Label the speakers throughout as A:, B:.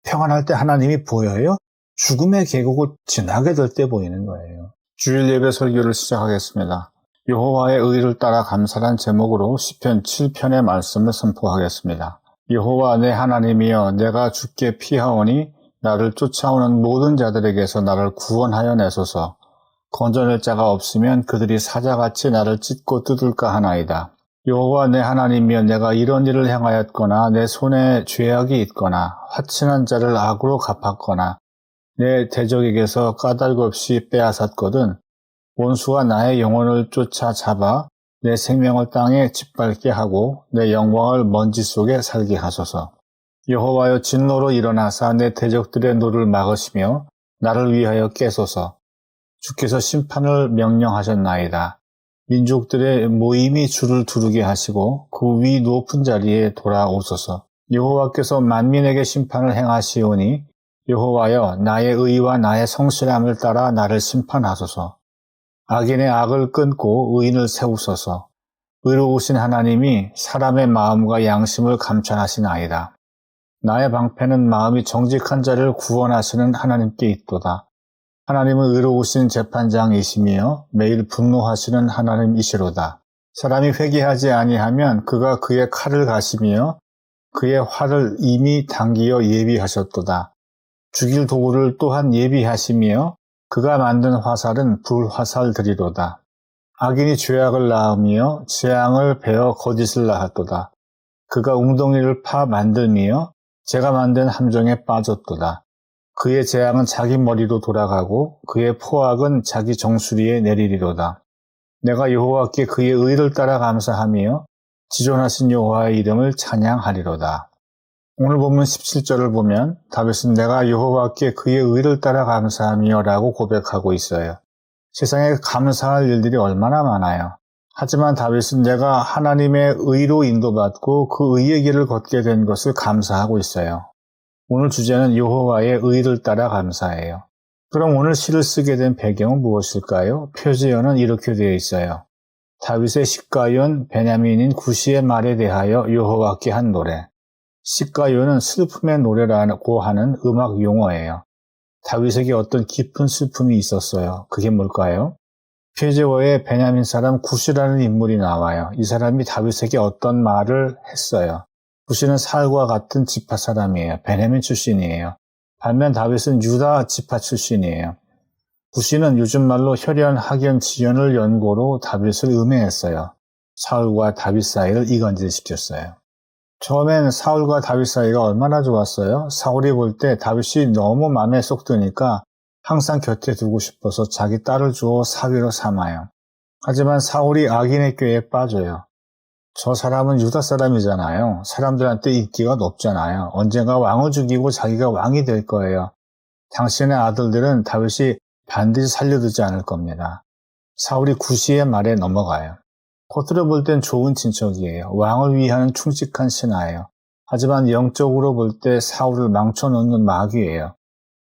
A: 평안할 때 하나님이 보여요? 죽음의 계곡을 지나게 될 때 보이는 거예요. 주일 예배 설교를 시작하겠습니다. 여호와의 의를 따라 감사란 제목으로 시편 7편의 말씀을 선포하겠습니다. 여호와 내 하나님이여, 내가 주께 피하오니 나를 쫓아오는 모든 자들에게서 나를 구원하여 내소서. 건져낼 자가 없으면 그들이 사자같이 나를 찢고 뜯을까 하나이다. 여호와 내 하나님이여, 내가 이런 일을 행하였거나 내 손에 죄악이 있거나 화친한 자를 악으로 갚았거나 내 대적에게서 까닭 없이 빼앗았거든 원수가 나의 영혼을 쫓아 잡아 내 생명을 땅에 짓밟게 하고 내 영광을 먼지 속에 살게 하소서. 여호와여, 진노로 일어나사 내 대적들의 노를 막으시며 나를 위하여 깨소서. 주께서 심판을 명령하셨나이다. 민족들의 모임이 주를 두르게 하시고 그 위 높은 자리에 돌아오소서. 여호와께서 만민에게 심판을 행하시오니 여호와여, 나의 의와 나의 성실함을 따라 나를 심판하소서. 악인의 악을 끊고 의인을 세우소서. 의로우신 하나님이 사람의 마음과 양심을 감찰하시나이다. 나의 방패는 마음이 정직한 자를 구원하시는 하나님께 있도다. 하나님은 의로우신 재판장이시며 매일 분노하시는 하나님이시로다. 사람이 회개하지 아니하면 그가 그의 칼을 가시며 그의 활을 이미 당기어 예비하셨도다. 죽일 도구를 또한 예비하시며 그가 만든 화살은 불화살들이로다. 악인이 죄악을 낳으며 재앙을 베어 거짓을 낳았도다. 그가 웅덩이를 파 만들며 제가 만든 함정에 빠졌도다. 그의 재앙은 자기 머리로 돌아가고 그의 포악은 자기 정수리에 내리리로다. 내가 여호와께 그의 의를 따라 감사하며 지존하신 여호와의 이름을 찬양하리로다. 오늘 본문 17절을 보면 다윗은 내가 여호와께 그의 의를 따라 감사하며 라고 고백하고 있어요. 세상에 감사할 일들이 얼마나 많아요. 하지만 다윗은 내가 하나님의 의로 인도받고 그 의의 길을 걷게 된 것을 감사하고 있어요. 오늘 주제는 여호와의 의를 따라 감사해요. 그럼 오늘 시를 쓰게 된 배경은 무엇일까요? 표지어는 이렇게 되어 있어요. 다윗의 시가연 베냐민인 구시의 말에 대하여 여호와께 한 노래. 시가연은 슬픔의 노래라고 하는 음악 용어예요. 다윗에게 어떤 깊은 슬픔이 있었어요. 그게 뭘까요? 표지어에 베냐민 사람 구시라는 인물이 나와요. 이 사람이 다윗에게 어떤 말을 했어요. 구시는 사울과 같은 지파 사람이에요. 베냐민 출신이에요. 반면 다윗은 유다 지파 출신이에요. 구시는 요즘 말로 혈연, 학연, 지연을 연고로 다윗을 음해했어요. 사울과 다윗 사이를 이간질시켰어요. 처음엔 사울과 다윗 사이가 얼마나 좋았어요? 사울이 볼 때 다윗이 너무 마음에 쏙 드니까 항상 곁에 두고 싶어서 자기 딸을 주어 사위로 삼아요. 하지만 사울이 악인의 꾀에 빠져요. 저 사람은 유다 사람이잖아요. 사람들한테 인기가 높잖아요. 언젠가 왕을 죽이고 자기가 왕이 될 거예요. 당신의 아들들은 다윗이 반드시 살려두지 않을 겁니다. 사울이 구시의 말에 넘어가요. 겉으로 볼 땐 좋은 친척이에요. 왕을 위하는 충직한 신하예요. 하지만 영적으로 볼 때 사울을 망쳐놓는 마귀예요.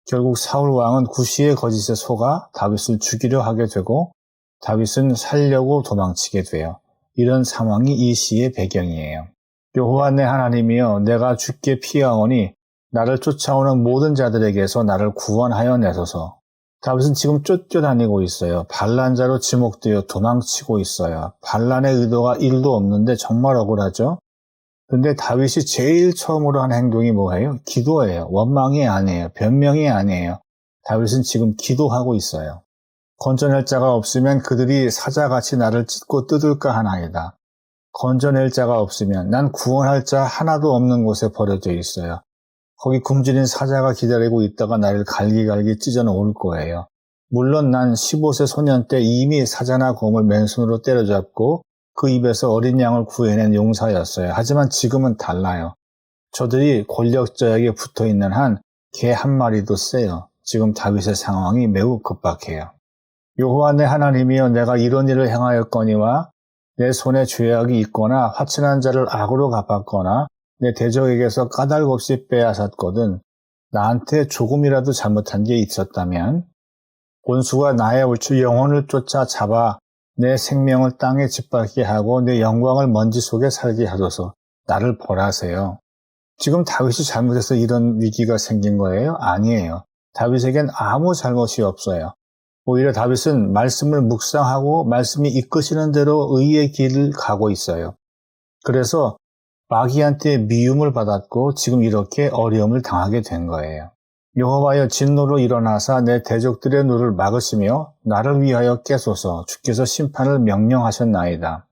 A: 결국 사울 왕은 구시의 거짓에 속아 다윗을 죽이려 하게 되고 다윗은 살려고 도망치게 돼요. 이런 상황이 이 시의 배경이에요. 여호와 내 하나님이여, 내가 주께 피하오니 나를 쫓아오는 모든 자들에게서 나를 구원하여 내소서. 다윗은 지금 쫓겨다니고 있어요. 반란자로 지목되어 도망치고 있어요. 반란의 의도가 1도 없는데 정말 억울하죠? 근데 다윗이 제일 처음으로 한 행동이 뭐예요? 기도예요. 원망이 아니에요. 변명이 아니에요. 다윗은 지금 기도하고 있어요. 건져낼 자가 없으면 그들이 사자같이 나를 찢고 뜯을까 하나이다. 건져낼 자가 없으면 난 구원할 자 하나도 없는 곳에 버려져 있어요. 거기 굶주린 사자가 기다리고 있다가 나를 갈기갈기 찢어 놓을 거예요. 물론 난 15세 소년 때 이미 사자나 곰을 맨손으로 때려잡고 그 입에서 어린 양을 구해낸 용사였어요. 하지만 지금은 달라요. 저들이 권력자에게 붙어있는 한 개 한 마리도 세요. 지금 다윗의 상황이 매우 급박해요. 여호와 내 하나님이여, 내가 이런 일을 행하였거니와 내 손에 죄악이 있거나 화친한 자를 악으로 갚았거나 내 대적에게서 까닭 없이 빼앗았거든. 나한테 조금이라도 잘못한 게 있었다면 원수가 나의 영혼을 쫓아 잡아 내 생명을 땅에 짓밟게 하고 내 영광을 먼지 속에 살게 하소서. 나를 벌하세요. 지금 다윗이 잘못해서 이런 위기가 생긴 거예요? 아니에요. 다윗에겐 아무 잘못이 없어요. 오히려 다윗은 말씀을 묵상하고 말씀이 이끄시는 대로 의의 길을 가고 있어요. 그래서 마귀한테 미움을 받았고 지금 이렇게 어려움을 당하게 된 거예요. 여호와여 진노로 일어나사 내 대적들의 노를 막으시며 나를 위하여 깨소서 주께서 심판을 명령하셨나이다.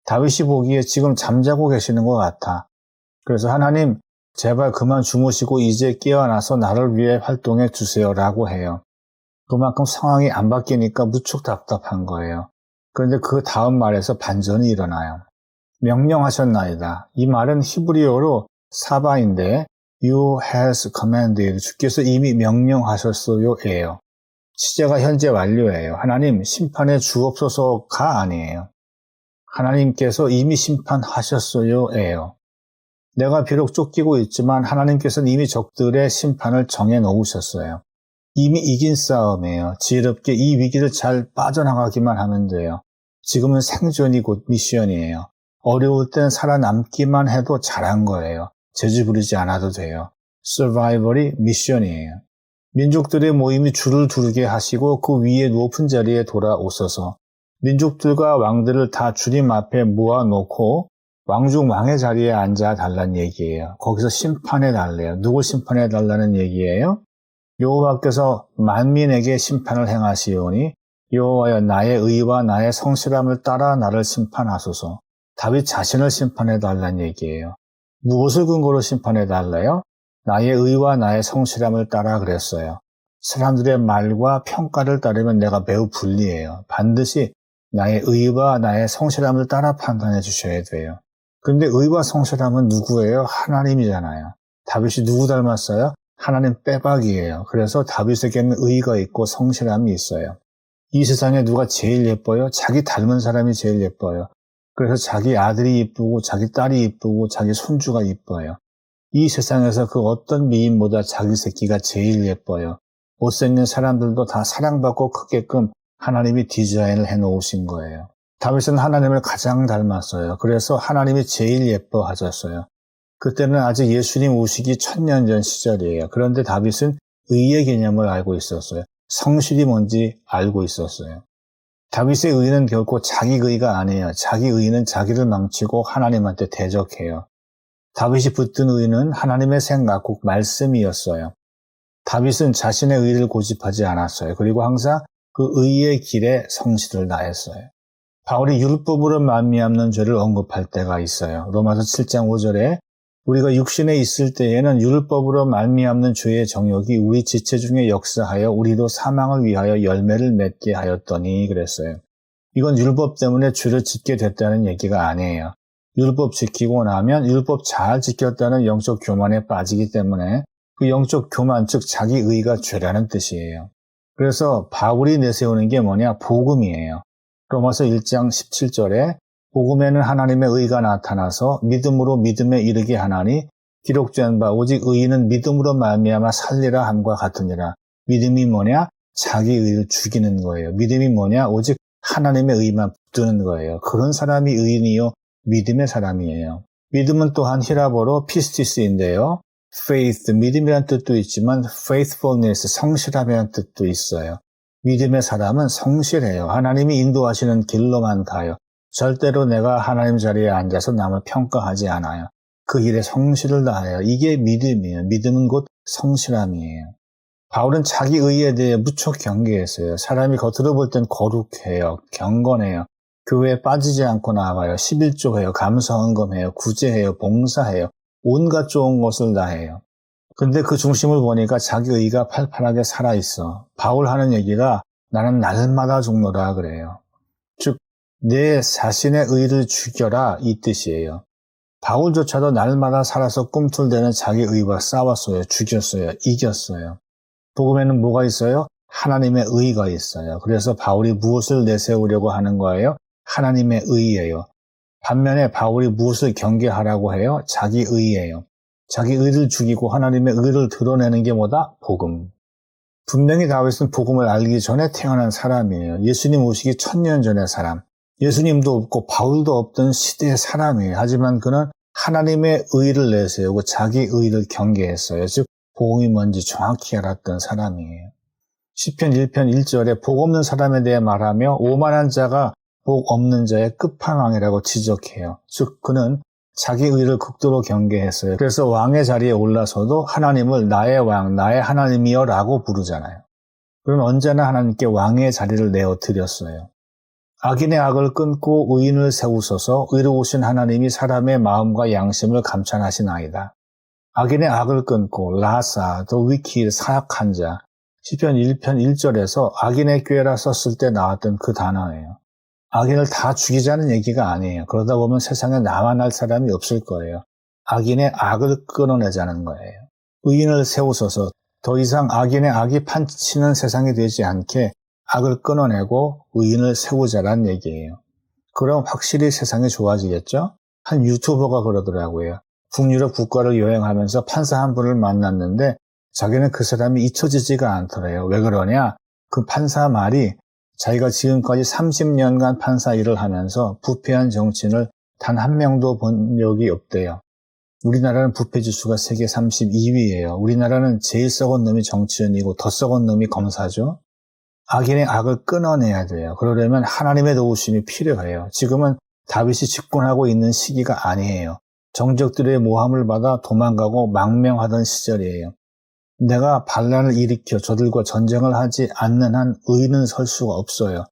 A: 다윗이 보기에 지금 잠자고 계시는 것 같아. 그래서 하나님 제발 그만 주무시고 이제 깨어나서 나를 위해 활동해 주세요라고 해요. 그만큼 상황이 안 바뀌니까 무척 답답한 거예요. 그런데 그 다음 말에서 반전이 일어나요. 명령하셨나이다. 이 말은 히브리어로 사바인데 You has commanded. 주께서 이미 명령하셨어요예요. 시제가 현재 완료예요. 하나님 심판에 주옵소서가 아니에요. 하나님께서 이미 심판하셨어요예요. 내가 비록 쫓기고 있지만 하나님께서는 이미 적들의 심판을 정해 놓으셨어요. 이미 이긴 싸움이에요. 지혜롭게 이 위기를 잘 빠져나가기만 하면 돼요. 지금은 생존이 곧 미션이에요. 어려울 땐 살아남기만 해도 잘한 거예요. 재주 부리지 않아도 돼요. 서바이벌이 미션이에요. 민족들의 모임이 줄을 두르게 하시고 그 위에 높은 자리에 돌아오셔서 민족들과 왕들을 다 주님 앞에 모아놓고 왕중 왕의 자리에 앉아 달라는 얘기예요. 거기서 심판해 달래요. 누굴 심판해 달라는 얘기예요? 여호와께서 만민에게 심판을 행하시오니 여호와여 나의 의와 나의 성실함을 따라 나를 심판하소서. 다윗 자신을 심판해 달라는 얘기예요. 무엇을 근거로 심판해 달래요? 나의 의와 나의 성실함을 따라 그랬어요. 사람들의 말과 평가를 따르면 내가 매우 불리해요. 반드시 나의 의와 나의 성실함을 따라 판단해 주셔야 돼요. 근데 의와 성실함은 누구예요? 하나님이잖아요. 다윗이 누구 닮았어요? 하나님 빼박이에요. 그래서 다윗에게는 의가 있고 성실함이 있어요. 이 세상에 누가 제일 예뻐요? 자기 닮은 사람이 제일 예뻐요. 그래서 자기 아들이 이쁘고 자기 딸이 이쁘고 자기 손주가 이뻐요. 이 세상에서 그 어떤 미인보다 자기 새끼가 제일 예뻐요. 못생긴 사람들도 다 사랑받고 크게끔 하나님이 디자인을 해놓으신 거예요. 다윗은 하나님을 가장 닮았어요. 그래서 하나님이 제일 예뻐하셨어요. 그때는 아직 예수님 오시기 1000년 전 시절이에요. 그런데 다윗은 의의 개념을 알고 있었어요. 성실이 뭔지 알고 있었어요. 다윗의 의는 결코 자기 의가 아니에요. 자기 의는 자기를 망치고 하나님한테 대적해요. 다윗이 붙든 의는 하나님의 생각, 곧 말씀이었어요. 다윗은 자신의 의를 고집하지 않았어요. 그리고 항상 그 의의 길에 성실을 다했어요. 바울이 율법으로 말미암는 죄를 언급할 때가 있어요. 로마서 7장 5절에 우리가 육신에 있을 때에는 율법으로 말미암는 죄의 정욕이 우리 지체 중에 역사하여 우리도 사망을 위하여 열매를 맺게 하였더니 그랬어요. 이건 율법 때문에 죄를 짓게 됐다는 얘기가 아니에요. 율법 지키고 나면 율법 잘 지켰다는 영적 교만에 빠지기 때문에 그 영적 교만, 즉 자기 의가 죄라는 뜻이에요. 그래서 바울이 내세우는 게 뭐냐? 복음이에요. 로마서 1장 17절에 복음에는 하나님의 의가 나타나서 믿음으로 믿음에 이르게 하나니 기록된 바 오직 의인은 믿음으로 말미암아 살리라 함과 같으니라. 믿음이 뭐냐? 자기 의를 죽이는 거예요. 믿음이 뭐냐? 오직 하나님의 의만 붙드는 거예요. 그런 사람이 의인이요 믿음의 사람이에요. 믿음은 또한 히라보로 피스티스인데요. faith, 믿음이라는 뜻도 있지만 faithfulness, 성실함이라는 뜻도 있어요. 믿음의 사람은 성실해요. 하나님이 인도하시는 길로만 가요. 절대로 내가 하나님 자리에 앉아서 남을 평가하지 않아요. 그 일에 성실을 다해요. 이게 믿음이에요. 믿음은 곧 성실함이에요. 바울은 자기 의에 대해 무척 경계했어요. 사람이 겉으로 볼 땐 거룩해요. 경건해요. 교회에 빠지지 않고 나아가요. 11조해요. 감사헌금해요. 구제해요. 봉사해요. 온갖 좋은 것을 다해요. 근데 그 중심을 보니까 자기 의가 팔팔하게 살아있어. 바울 하는 얘기가 나는 날마다 죽노라 그래요. 즉 내 자신의 의를 죽여라 이 뜻이에요. 바울조차도 날마다 살아서 꿈틀대는 자기 의와 싸웠어요. 죽였어요. 이겼어요. 복음에는 뭐가 있어요? 하나님의 의가 있어요. 그래서 바울이 무엇을 내세우려고 하는 거예요? 하나님의 의예요. 반면에 바울이 무엇을 경계하라고 해요? 자기 의예요. 자기 의를 죽이고 하나님의 의를 드러내는 게 뭐다? 복음. 분명히 다윗은 복음을 알기 전에 태어난 사람이에요. 예수님 오시기 1000년 전의 사람. 예수님도 없고 바울도 없던 시대의 사람이에요. 하지만 그는 하나님의 의를 내세우고 자기 의를 경계했어요. 즉 복음이 뭔지 정확히 알았던 사람이에요. 시편 1편 1절에 복 없는 사람에 대해 말하며 오만한 자가 복 없는 자의 끝판왕이라고 지적해요. 즉 그는 자기 의를 극도로 경계했어요. 그래서 왕의 자리에 올라서도 하나님을 나의 왕, 나의 하나님이여 라고 부르잖아요. 그는 언제나 하나님께 왕의 자리를 내어드렸어요. 악인의 악을 끊고 의인을 세우소서 의로우신 하나님이 사람의 마음과 양심을 감찰하시나이다. 악인의 악을 끊고 라사, 더 위키, 사악한 자, 시편 1편 1절에서 악인의 꾀라 썼을 때 나왔던 그 단어예요. 악인을 다 죽이자는 얘기가 아니에요. 그러다 보면 세상에 남아날 사람이 없을 거예요. 악인의 악을 끊어내자는 거예요. 의인을 세우소서 더 이상 악인의 악이 판치는 세상이 되지 않게 악을 끊어내고 의인을 세우자란 얘기예요. 그럼 확실히 세상이 좋아지겠죠? 한 유튜버가 그러더라고요. 북유럽 국가를 여행하면서 판사 한 분을 만났는데 자기는 그 사람이 잊혀지지가 않더래요. 왜 그러냐? 그 판사 말이 자기가 지금까지 30년간 판사 일을 하면서 부패한 정치인을 단 한 명도 본 적이 없대요. 우리나라는 부패지수가 세계 32위예요. 우리나라는 제일 썩은 놈이 정치인이고 더 썩은 놈이 검사죠. 악인의 악을 끊어내야 돼요. 그러려면 하나님의 도우심이 필요해요. 지금은 다윗이 집권하고 있는 시기가 아니에요. 정적들의 모함을 받아 도망가고 망명하던 시절이에요. 내가 반란을 일으켜 저들과 전쟁을 하지 않는 한 의인은 설 수가 없어요.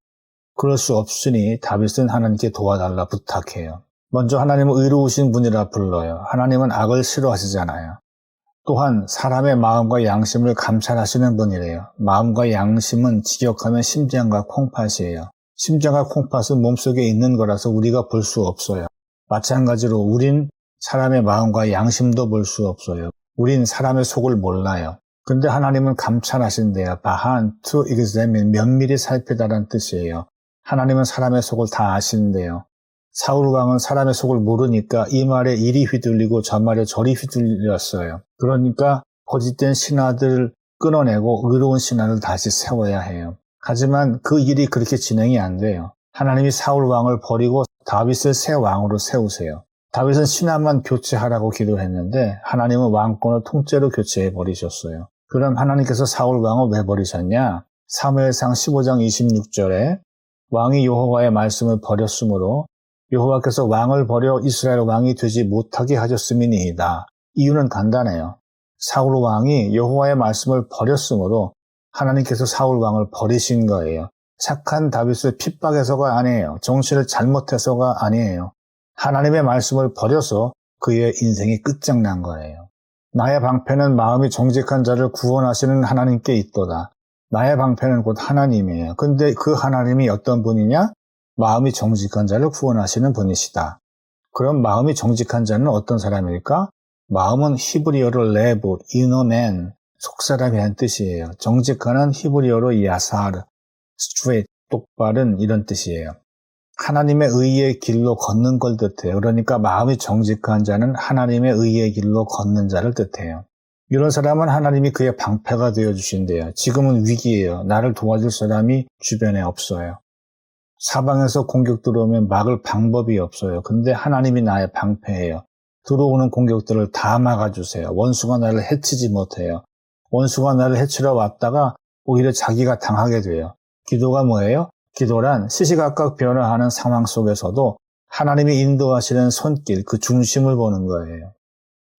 A: 그럴 수 없으니 다윗은 하나님께 도와달라 부탁해요. 먼저 하나님은 의로우신 분이라 불러요. 하나님은 악을 싫어하시잖아요. 또한 사람의 마음과 양심을 감찰하시는 분이래요. 마음과 양심은 직역하면 심장과 콩팥이에요. 심장과 콩팥은 몸속에 있는 거라서 우리가 볼 수 없어요. 마찬가지로 우린 사람의 마음과 양심도 볼 수 없어요. 우린 사람의 속을 몰라요. 근데 하나님은 감찰하신대요. 바한, to examine, 면밀히 살피다라는 뜻이에요. 하나님은 사람의 속을 다 아신대요. 사울 왕은 사람의 속을 모르니까 이 말에 이리 휘둘리고 저 말에 저리 휘둘렸어요. 그러니까 거짓된 신하들을 끊어내고 의로운 신하를 다시 세워야 해요. 하지만 그 일이 그렇게 진행이 안 돼요. 하나님이 사울 왕을 버리고 다윗을 새 왕으로 세우세요. 다윗은 신하만 교체하라고 기도했는데 하나님은 왕권을 통째로 교체해 버리셨어요. 그럼 하나님께서 사울 왕을 왜 버리셨냐? 사무엘상 15장 26절에 왕이 여호와의 말씀을 버렸으므로 여호와께서 왕을 버려 이스라엘 왕이 되지 못하게 하셨음이니이다. 이유는 간단해요. 사울 왕이 여호와의 말씀을 버렸으므로 하나님께서 사울 왕을 버리신 거예요. 착한 다윗을 핍박해서가 아니에요. 정치를 잘못해서가 아니에요. 하나님의 말씀을 버려서 그의 인생이 끝장난 거예요. 나의 방패는 마음이 정직한 자를 구원하시는 하나님께 있도다. 나의 방패는 곧 하나님이에요. 근데 그 하나님이 어떤 분이냐? 마음이 정직한 자를 구원하시는 분이시다. 그럼 마음이 정직한 자는 어떤 사람일까? 마음은 히브리어로 레브, 이너맨, 속사람이란 뜻이에요. 정직한은 히브리어로 야사르, 스트레이트, 똑바른 이런 뜻이에요. 하나님의 의의 길로 걷는 걸 뜻해요. 그러니까 마음이 정직한 자는 하나님의 의의 길로 걷는 자를 뜻해요. 이런 사람은 하나님이 그의 방패가 되어주신대요. 지금은 위기예요. 나를 도와줄 사람이 주변에 없어요. 사방에서 공격 들어오면 막을 방법이 없어요. 근데 하나님이 나의 방패예요. 들어오는 공격들을 다 막아주세요. 원수가 나를 해치지 못해요. 원수가 나를 해치러 왔다가 오히려 자기가 당하게 돼요. 기도가 뭐예요? 기도란 시시각각 변화하는 상황 속에서도 하나님이 인도하시는 손길, 그 중심을 보는 거예요.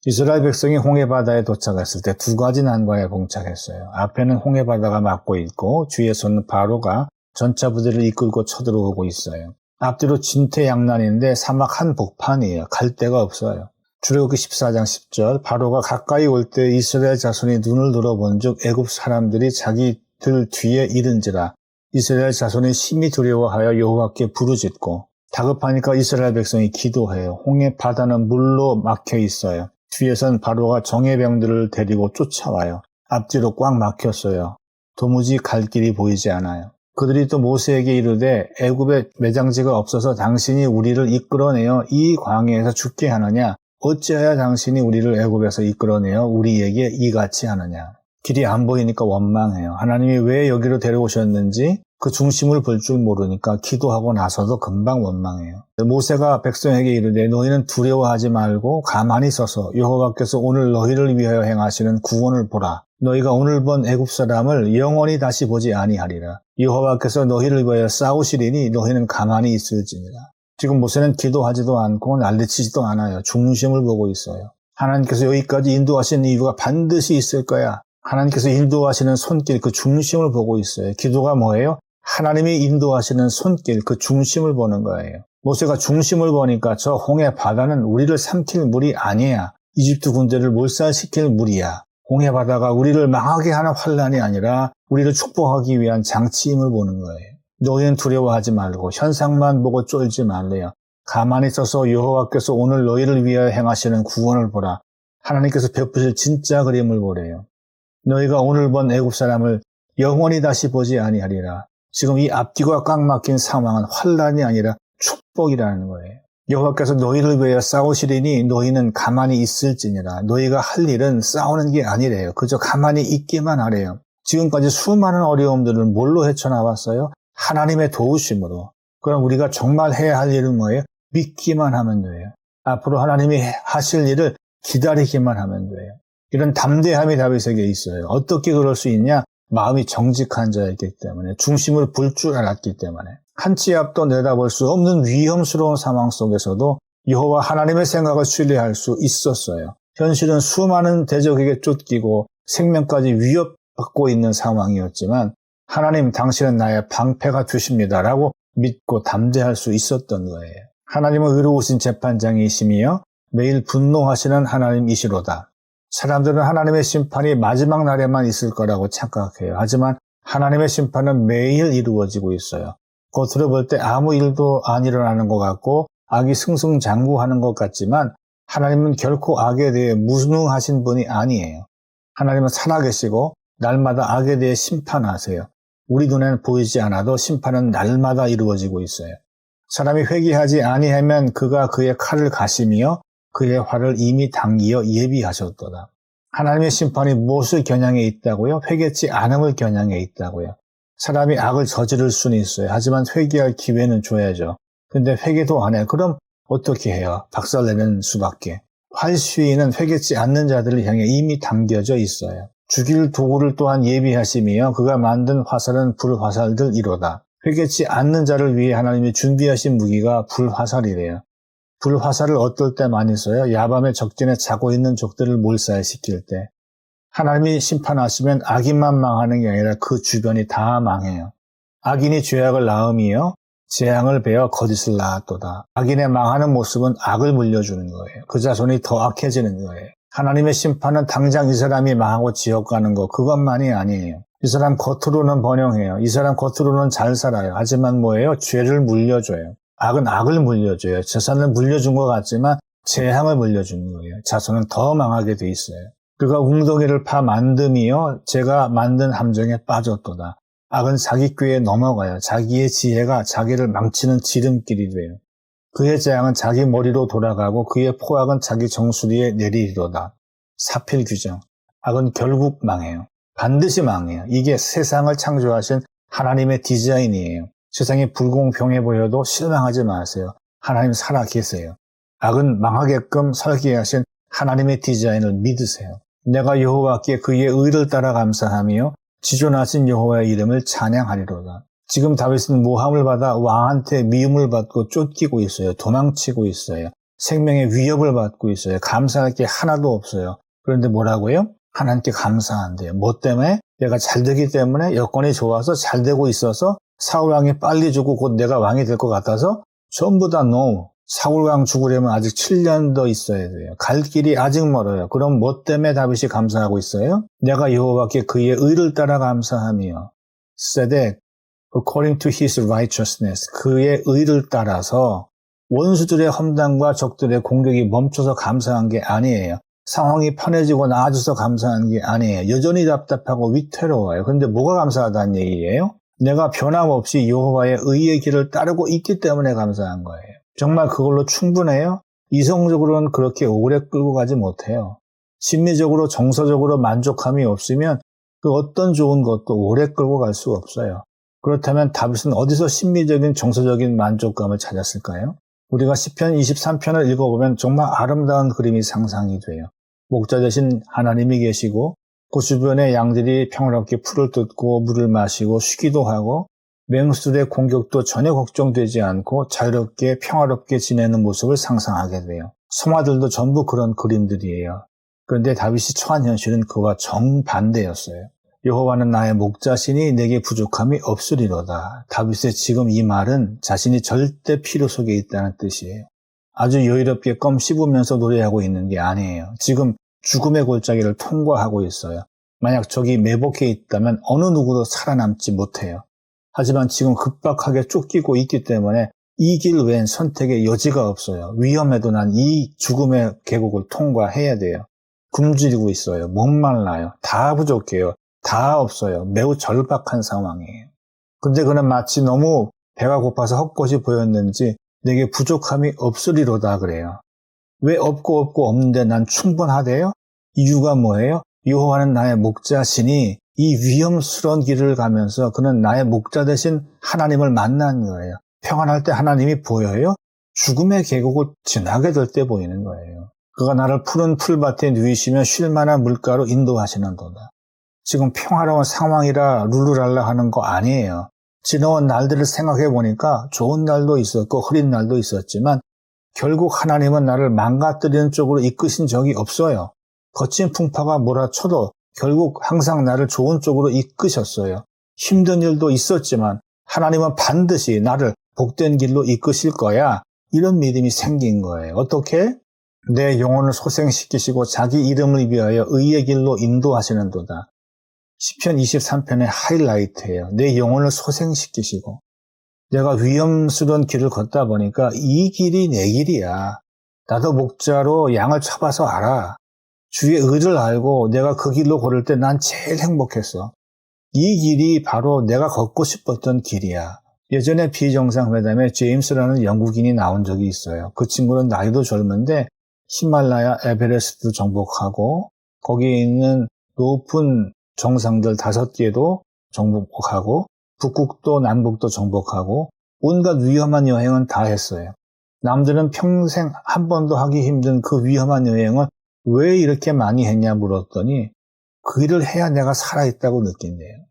A: 이스라엘 백성이 홍해바다에 도착했을 때 두 가지 난관에 봉착했어요. 앞에는 홍해바다가 막고 있고 뒤에서는 바로가 전차 부대를 이끌고 쳐들어오고 있어요. 앞뒤로 진퇴양난인데 사막 한복판이에요. 갈 데가 없어요. 출애굽기 14장 10절 바로가 가까이 올 때 이스라엘 자손이 눈을 들어본 즉 애굽 사람들이 자기들 뒤에 이른지라 이스라엘 자손이 심히 두려워하여 여호와께 부르짖고 다급하니까 이스라엘 백성이 기도해요. 홍해 바다는 물로 막혀 있어요. 뒤에선 바로가 정예병들을 데리고 쫓아와요. 앞뒤로 꽉 막혔어요. 도무지 갈 길이 보이지 않아요. 그들이 또 모세에게 이르되 애굽에 매장지가 없어서 당신이 우리를 이끌어내어 이 광야에서 죽게 하느냐? 어찌하여 당신이 우리를 애굽에서 이끌어내어 우리에게 이같이 하느냐? 길이 안 보이니까 원망해요. 하나님이 왜 여기로 데려오셨는지 그 중심을 볼 줄 모르니까 기도하고 나서도 금방 원망해요. 모세가 백성에게 이르되 너희는 두려워하지 말고 가만히 서서 여호와께서 오늘 너희를 위하여 행하시는 구원을 보라. 너희가 오늘 본 애굽 사람을 영원히 다시 보지 아니하리라. 여호와께서 너희를 위하여 싸우시리니 너희는 가만히 있을지니라. 지금 모세는 기도하지도 않고 난리치지도 않아요. 중심을 보고 있어요. 하나님께서 여기까지 인도하신 이유가 반드시 있을 거야. 하나님께서 인도하시는 손길, 그 중심을 보고 있어요. 기도가 뭐예요? 하나님이 인도하시는 손길, 그 중심을 보는 거예요. 모세가 중심을 보니까 저 홍해 바다는 우리를 삼킬 물이 아니야. 이집트 군대를 몰살시킬 물이야. 홍해 바다가 우리를 망하게 하는 환란이 아니라 우리를 축복하기 위한 장치임을 보는 거예요. 너희는 두려워하지 말고 현상만 보고 쫄지 말래요. 가만히 서서 여호와께서 오늘 너희를 위하여 행하시는 구원을 보라. 하나님께서 베푸실 진짜 그림을 보래요. 너희가 오늘 본 애굽 사람을 영원히 다시 보지 아니하리라. 지금 이 앞뒤가 꽉 막힌 상황은 환란이 아니라 축복이라는 거예요. 여호와께서 너희를 위하여 싸우시리니 너희는 가만히 있을지니라. 너희가 할 일은 싸우는 게 아니래요. 그저 가만히 있기만 하래요. 지금까지 수많은 어려움들을 뭘로 헤쳐나왔어요? 하나님의 도우심으로. 그럼 우리가 정말 해야 할 일은 뭐예요? 믿기만 하면 돼요. 앞으로 하나님이 하실 일을 기다리기만 하면 돼요. 이런 담대함이 다윗에게 있어요. 어떻게 그럴 수 있냐? 마음이 정직한 자였기 때문에, 중심을 볼 줄 알았기 때문에, 한 치 앞도 내다볼 수 없는 위험스러운 상황 속에서도 여호와 하나님의 생각을 신뢰할 수 있었어요. 현실은 수많은 대적에게 쫓기고 생명까지 위협받고 있는 상황이었지만 하나님 당신은 나의 방패가 되십니다라고 믿고 담대할 수 있었던 거예요. 하나님은 의로우신 재판장이시며 매일 분노하시는 하나님이시로다. 사람들은 하나님의 심판이 마지막 날에만 있을 거라고 착각해요. 하지만 하나님의 심판은 매일 이루어지고 있어요. 겉으로 볼 때 아무 일도 안 일어나는 것 같고 악이 승승장구하는 것 같지만 하나님은 결코 악에 대해 무능하신 분이 아니에요. 하나님은 살아계시고 날마다 악에 대해 심판하세요. 우리 눈에는 보이지 않아도 심판은 날마다 이루어지고 있어요. 사람이 회개하지 아니하면 그가 그의 칼을 가시며 그의 활을 이미 당기어 예비하셨도다. 하나님의 심판이 무엇을 겨냥해 있다고요? 회개치 않음을 겨냥해 있다고요. 사람이 악을 저지를 수는 있어요. 하지만 회개할 기회는 줘야죠. 근데 회개도 안 해. 그럼 어떻게 해요? 박살내는 수밖에. 활시위는 회개치 않는 자들을 향해 이미 당겨져 있어요. 죽일 도구를 또한 예비하시며 그가 만든 화살은 불화살들이로다. 회개치 않는 자를 위해 하나님이 준비하신 무기가 불화살이래요. 불화살을 어떨 때 많이 써요? 야밤에 적진에 자고 있는 적들을 몰살시킬 때. 하나님이 심판하시면 악인만 망하는 게 아니라 그 주변이 다 망해요. 악인이 죄악을 낳음이요 재앙을 베어 거짓을 낳았도다. 악인의 망하는 모습은 악을 물려주는 거예요. 그 자손이 더 악해지는 거예요. 하나님의 심판은 당장 이 사람이 망하고 지옥 가는 거 그것만이 아니에요. 이 사람 겉으로는 번영해요. 이 사람 겉으로는 잘 살아요. 하지만 뭐예요? 죄를 물려줘요. 악은 악을 물려줘요. 재산을 물려준 것 같지만 재앙을 물려주는 거예요. 자손은 더 망하게 돼 있어요. 그가 웅덩이를 파 만듦이요 제가 만든 함정에 빠졌도다. 악은 자기 꾀에 넘어가요. 자기의 지혜가 자기를 망치는 지름길이 돼요. 그의 재앙은 자기 머리로 돌아가고 그의 포악은 자기 정수리에 내리리로다. 사필규정. 악은 결국 망해요. 반드시 망해요. 이게 세상을 창조하신 하나님의 디자인이에요. 세상이 불공평해 보여도 실망하지 마세요. 하나님 살아 계세요. 악은 망하게끔 설계하신 하나님의 디자인을 믿으세요. 내가 여호와께 그의 의를 따라 감사하며 지존하신 여호와의 이름을 찬양하리로다. 지금 다윗은 모함을 받아 왕한테 미움을 받고 쫓기고 있어요. 도망치고 있어요. 생명의 위협을 받고 있어요. 감사할 게 하나도 없어요. 그런데 뭐라고요? 하나님께 감사한대요. 뭐 때문에? 내가 잘 되기 때문에, 여건이 좋아서 잘 되고 있어서, 사울왕이 빨리 죽고 곧 내가 왕이 될 것 같아서? 전부 다 no. 사울왕 죽으려면 아직 7년 더 있어야 돼요. 갈 길이 아직 멀어요. 그럼 뭐 때문에 다윗이 감사하고 있어요? 내가 여호와께 그의 의를 따라 감사하며 세덱 according to his righteousness 그의 의를 따라서 원수들의 험담과 적들의 공격이 멈춰서 감사한 게 아니에요. 상황이 편해지고 나아져서 감사한 게 아니에요. 여전히 답답하고 위태로워요. 그런데 뭐가 감사하다는 얘기예요? 내가 변함없이 여호와의 의의 길을 따르고 있기 때문에 감사한 거예요. 정말 그걸로 충분해요? 이성적으로는 그렇게 오래 끌고 가지 못해요. 심리적으로 정서적으로 만족함이 없으면 그 어떤 좋은 것도 오래 끌고 갈 수 없어요. 그렇다면 다윗은 어디서 심미적인 정서적인 만족감을 찾았을까요? 우리가 시편 23편을 읽어보면 정말 아름다운 그림이 상상이 돼요. 목자 대신 하나님이 계시고 그 주변의 양들이 평화롭게 풀을 뜯고 물을 마시고 쉬기도 하고 맹수들의 공격도 전혀 걱정되지 않고 자유롭게 평화롭게 지내는 모습을 상상하게 돼요. 성화들도 전부 그런 그림들이에요. 그런데 다윗이 처한 현실은 그와 정반대였어요. 여호와는 나의 목자시니 내게 부족함이 없으리로다. 다윗의 지금 이 말은 자신이 절대 필요 속에 있다는 뜻이에요. 아주 여유롭게 껌 씹으면서 노래하고 있는 게 아니에요. 지금 죽음의 골짜기를 통과하고 있어요. 만약 적이 매복해 있다면 어느 누구도 살아남지 못해요. 하지만 지금 급박하게 쫓기고 있기 때문에 이 길 외엔 선택의 여지가 없어요. 위험해도 난 이 죽음의 계곡을 통과해야 돼요. 굶주리고 있어요. 목말라요. 다 부족해요. 다 없어요. 매우 절박한 상황이에요. 근데 그는 마치 너무 배가 고파서 헛것이 보였는지 내게 부족함이 없으리로다 그래요. 왜 없고 없는데 난 충분하대요? 이유가 뭐예요? 여호와는 나의 목자시니 이 위험스러운 길을 가면서 그는 나의 목자 대신 하나님을 만난 거예요. 평안할 때 하나님이 보여요? 죽음의 계곡을 지나게 될 때 보이는 거예요. 그가 나를 푸른 풀밭에 누이시며 쉴 만한 물가로 인도하시는도다. 지금 평화로운 상황이라 룰루랄라 하는 거 아니에요. 지나온 날들을 생각해 보니까 좋은 날도 있었고 흐린 날도 있었지만 결국 하나님은 나를 망가뜨리는 쪽으로 이끄신 적이 없어요. 거친 풍파가 몰아쳐도 결국 항상 나를 좋은 쪽으로 이끄셨어요. 힘든 일도 있었지만 하나님은 반드시 나를 복된 길로 이끄실 거야. 이런 믿음이 생긴 거예요. 어떻게? 내 영혼을 소생시키시고 자기 이름을 위하여 의의 길로 인도하시는도다. 시편 23편의 하이라이트예요. 내 영혼을 소생시키시고 내가 위험스러운 길을 걷다 보니까 이 길이 내 길이야. 나도 목자로 양을 쳐봐서 알아. 주의 의를 알고 내가 그 길로 걸을 때 난 제일 행복했어. 이 길이 바로 내가 걷고 싶었던 길이야. 예전에 비정상회담에 제임스라는 영국인이 나온 적이 있어요. 그 친구는 나이도 젊은데 히말라야 에베레스트 정복하고 거기에 있는 높은 정상들 5개도 정복하고 북극도 남극도 정복하고 온갖 위험한 여행은 다 했어요. 남들은 평생 한 번도 하기 힘든 그 위험한 여행을 왜 이렇게 많이 했냐 물었더니 그 일을 해야 내가 살아있다고 느낀대요.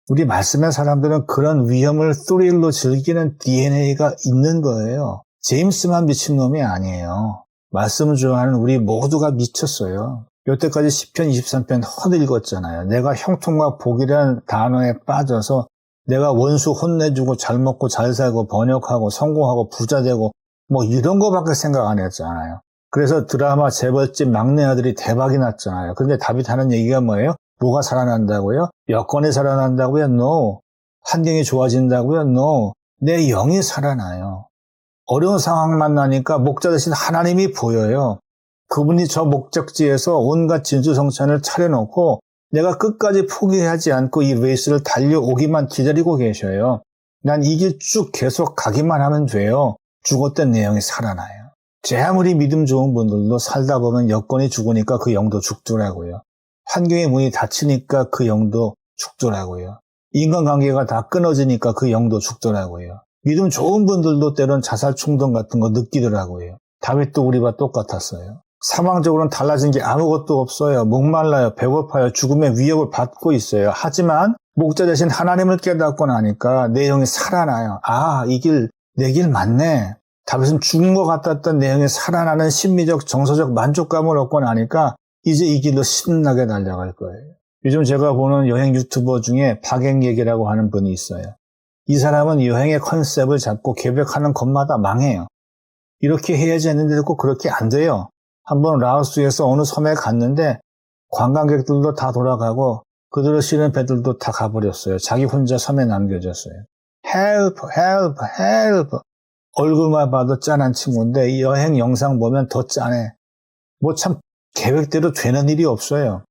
A: 우리 말씀의 사람들은 그런 위험을 스릴로 즐기는 DNA가 있는 거예요. 제임스만 미친놈이 아니에요. 말씀을 좋아하는 우리 모두가 미쳤어요. 여태까지 시편 23편 헛읽었잖아요. 내가 형통과 복이라는 단어에 빠져서 내가 원수 혼내주고 잘 먹고 잘 살고 번역하고 성공하고 부자 되고 뭐 이런 거밖에 생각 안 했잖아요. 그래서 드라마 재벌집 막내 아들이 대박이 났잖아요. 그런데 다윗 하는 얘기가 뭐예요? 뭐가 살아난다고요? 여건이 살아난다고요? No. 환경이 좋아진다고요? No. 내 영이 살아나요. 어려운 상황 만나니까 목자 대신 하나님이 보여요. 그분이 저 목적지에서 온갖 진수성찬을 차려놓고 내가 끝까지 포기하지 않고 이 레이스를 달려오기만 기다리고 계셔요. 난 이 길 쭉 계속 가기만 하면 돼요. 죽었던 내 영이 살아나요. 제 아무리 믿음 좋은 분들도 살다 보면 여건이 죽으니까 그 영도 죽더라고요. 환경의 문이 닫히니까 그 영도 죽더라고요. 인간관계가 다 끊어지니까 그 영도 죽더라고요. 믿음 좋은 분들도 때론 자살 충동 같은 거 느끼더라고요. 다윗도 우리와 똑같았어요. 상황적으로는 달라진 게 아무것도 없어요. 목말라요. 배고파요. 죽음의 위협을 받고 있어요. 하지만 목자 대신 하나님을 깨닫고 나니까 내 영이 살아나요. 아, 이 길, 내 길 맞네. 다윗은 죽은 것 같았던 내 영이 살아나는 심리적, 정서적 만족감을 얻고 나니까 이제 이 길로 신나게 달려갈 거예요. 요즘 제가 보는 여행 유튜버 중에 박앵예기라고 하는 분이 있어요. 이 사람은 여행의 컨셉을 잡고 계획하는 것마다 망해요. 이렇게 해야지 했는데도 꼭 그렇게 안 돼요. 한번 라오스에서 어느 섬에 갔는데 관광객들도 다 돌아가고 그들을 실은 배들도 다 가버렸어요. 자기 혼자 섬에 남겨졌어요. Help, help, help. 얼굴만 봐도 짠한 친구인데 이 여행 영상 보면 더 짠해. 뭐 참 계획대로 되는 일이 없어요.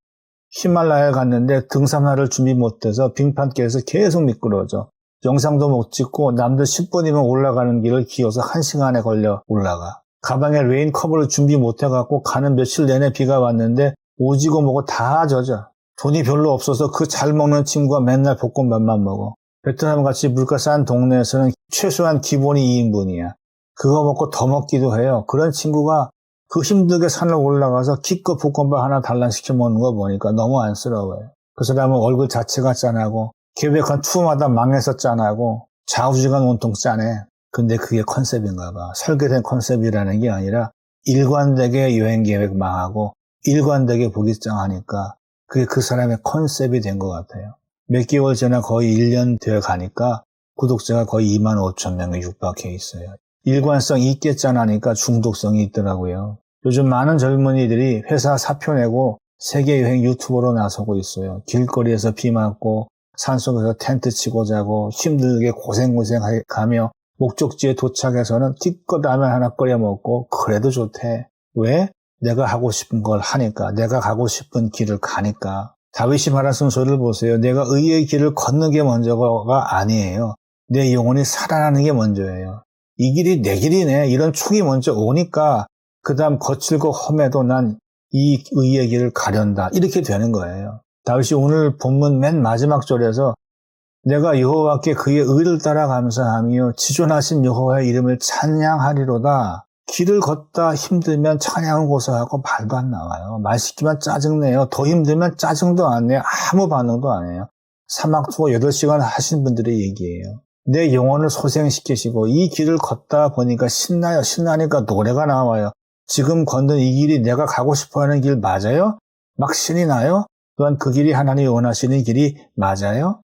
A: 히말라야에 갔는데 등산화를 준비 못해서 빙판길에서 계속 미끄러져. 영상도 못 찍고 남들 10분이면 올라가는 길을 기어서 1시간에 걸려 올라가. 가방에 레인커버를 준비 못해갖고 가는 며칠 내내 비가 왔는데 오지고 뭐고 다 젖어. 돈이 별로 없어서 그 잘 먹는 친구가 맨날 볶음밥만 먹어. 베트남 같이 물가 싼 동네에서는 최소한 기본이 2인분이야. 그거 먹고 더 먹기도 해요. 그런 친구가 그 힘들게 산을 올라가서 기껏 볶음밥 하나 달라시켜 먹는 거 보니까 너무 안쓰러워요. 그 사람은 얼굴 자체가 짠하고 계획한 투어마다 망해서 짠하고 좌우지간 온통 짠해. 근데 그게 컨셉인가 봐. 설계된 컨셉이라는 게 아니라 일관되게 여행 계획 망하고 일관되게 보기 짱하니까 그게 그 사람의 컨셉이 된 것 같아요. 몇 개월 지나 거의 1년 되어 가니까 구독자가 거의 2만 5천 명에 육박해 있어요. 일관성 있게 짠하니까 중독성이 있더라고요. 요즘 많은 젊은이들이 회사 사표 내고 세계여행 유튜버로 나서고 있어요. 길거리에서 비 맞고 산속에서 텐트 치고 자고 힘들게 고생고생 가며 목적지에 도착해서는 기껏 라면 하나 끓여 먹고 그래도 좋대. 왜? 내가 하고 싶은 걸 하니까. 내가 가고 싶은 길을 가니까. 다윗이 말한 순서를 보세요. 내가 의의 길을 걷는 게 먼저가 아니에요. 내 영혼이 살아나는 게 먼저예요. 이 길이 내 길이네. 이런 촉이 먼저 오니까 그 다음 거칠고 험해도 난 이 의의 길을 가련다. 이렇게 되는 거예요. 다윗이 오늘 본문 맨 마지막 절에서 내가 여호와께 그의 의를 따라 감사하며 지존하신 여호와의 이름을 찬양하리로다. 길을 걷다 힘들면 찬양은 고사하고 말도 안 나와요. 말 시키면 짜증내요. 더 힘들면 짜증도 안 내요. 아무 반응도 안 해요. 사막 투어 8시간 하신 분들의 얘기예요. 내 영혼을 소생시키시고 이 길을 걷다 보니까 신나요. 신나니까 노래가 나와요. 지금 걷는 이 길이 내가 가고 싶어하는 길 맞아요? 막 신이 나요? 또한 그 길이 하나님이 원하시는 길이 맞아요?